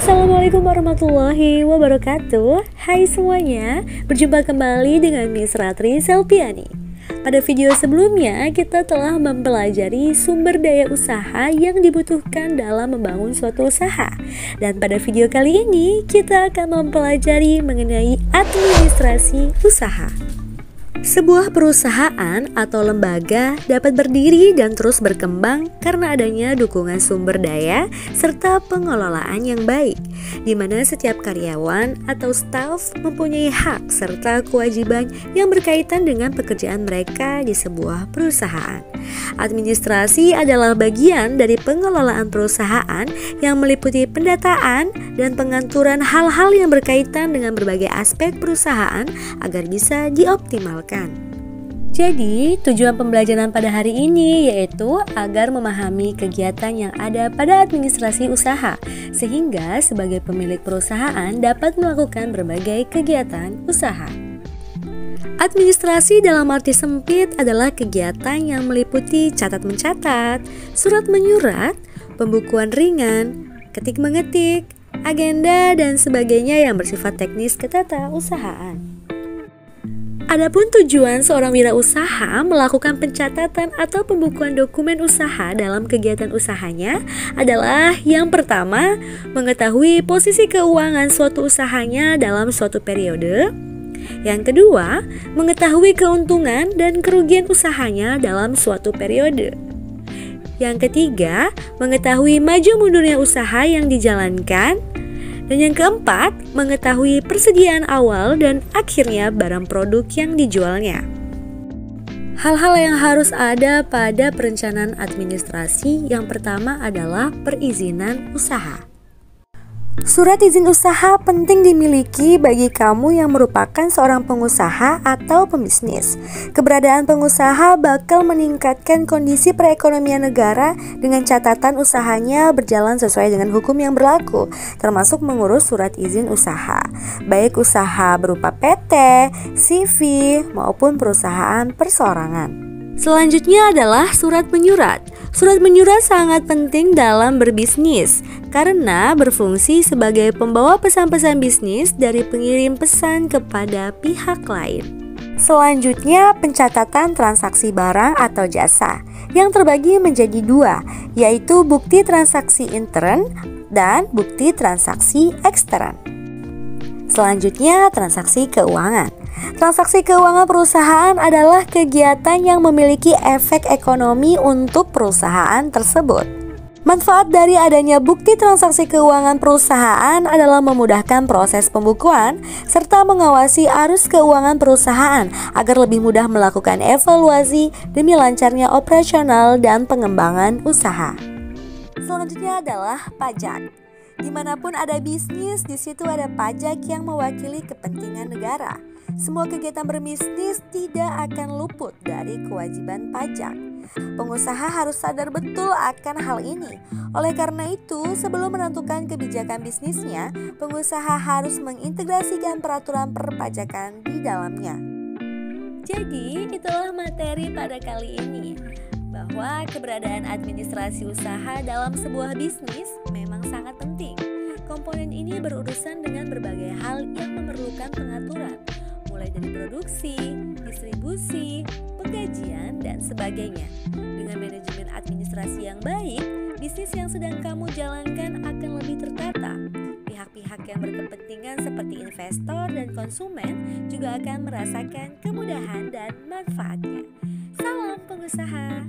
Assalamualaikum warahmatullahi wabarakatuh. Hai semuanya, berjumpa kembali dengan Miss Ratri Selpiani. Pada video sebelumnya, kita telah mempelajari sumber daya usaha yang dibutuhkan dalam membangun suatu usaha. Dan pada video kali ini, kita akan mempelajari mengenai administrasi usaha. Sebuah perusahaan atau lembaga dapat berdiri dan terus berkembang karena adanya dukungan sumber daya serta pengelolaan yang baik, di mana setiap karyawan atau staf mempunyai hak serta kewajiban yang berkaitan dengan pekerjaan mereka di sebuah perusahaan. Administrasi adalah bagian dari pengelolaan perusahaan yang meliputi pendataan dan pengaturan hal-hal yang berkaitan dengan berbagai aspek perusahaan agar bisa dioptimalkan. Jadi, tujuan pembelajaran pada hari ini yaitu agar memahami kegiatan yang ada pada administrasi usaha, sehingga sebagai pemilik perusahaan dapat melakukan berbagai kegiatan usaha. Administrasi dalam arti sempit adalah kegiatan yang meliputi catat-mencatat, surat-menyurat, pembukuan ringan, ketik-mengetik, agenda, dan sebagainya yang bersifat teknis ketatarusahaan. Adapun tujuan seorang wirausaha melakukan pencatatan atau pembukuan dokumen usaha dalam kegiatan usahanya adalah yang pertama, mengetahui posisi keuangan suatu usahanya dalam suatu periode. Yang kedua, mengetahui keuntungan dan kerugian usahanya dalam suatu periode. Yang ketiga, mengetahui maju mundurnya usaha yang dijalankan. Dan yang keempat, mengetahui persediaan awal dan akhirnya barang produk yang dijualnya. Hal-hal yang harus ada pada perencanaan administrasi yang pertama adalah perizinan usaha. Surat izin usaha penting dimiliki bagi kamu yang merupakan seorang pengusaha atau pembisnis. Keberadaan pengusaha bakal meningkatkan kondisi perekonomian negara dengan catatan usahanya berjalan sesuai dengan hukum yang berlaku, termasuk mengurus surat izin usaha, baik usaha berupa PT, CV, maupun perusahaan perseorangan. Selanjutnya adalah surat menyurat. Surat menyurat sangat penting dalam berbisnis karena berfungsi sebagai pembawa pesan-pesan bisnis dari pengirim pesan kepada pihak lain. Selanjutnya, pencatatan transaksi barang atau jasa yang terbagi menjadi dua, yaitu bukti transaksi intern dan bukti transaksi ekstern. Selanjutnya, transaksi keuangan. Transaksi keuangan perusahaan adalah kegiatan yang memiliki efek ekonomi untuk perusahaan tersebut. Manfaat dari adanya bukti transaksi keuangan perusahaan adalah memudahkan proses pembukuan serta mengawasi arus keuangan perusahaan agar lebih mudah melakukan evaluasi demi lancarnya operasional dan pengembangan usaha. Selanjutnya adalah pajak. Dimanapun ada bisnis, di situ ada pajak yang mewakili kepentingan negara. Semua kegiatan berbisnis tidak akan luput dari kewajiban pajak. Pengusaha harus sadar betul akan hal ini. Oleh karena itu, sebelum menentukan kebijakan bisnisnya, pengusaha harus mengintegrasikan peraturan perpajakan di dalamnya. Jadi, itulah materi pada kali ini, bahwa keberadaan administrasi usaha dalam sebuah bisnis memang sangat penting. Komponen ini berurusan dengan berbagai hal yang memerlukan pengaturan, mulai dari produksi, distribusi, penggajian, dan sebagainya. Dengan manajemen administrasi yang baik, bisnis yang sedang kamu jalankan akan lebih tertata. Pihak-pihak yang berkepentingan seperti investor dan konsumen juga akan merasakan kemudahan dan manfaatnya. Salam pengusaha!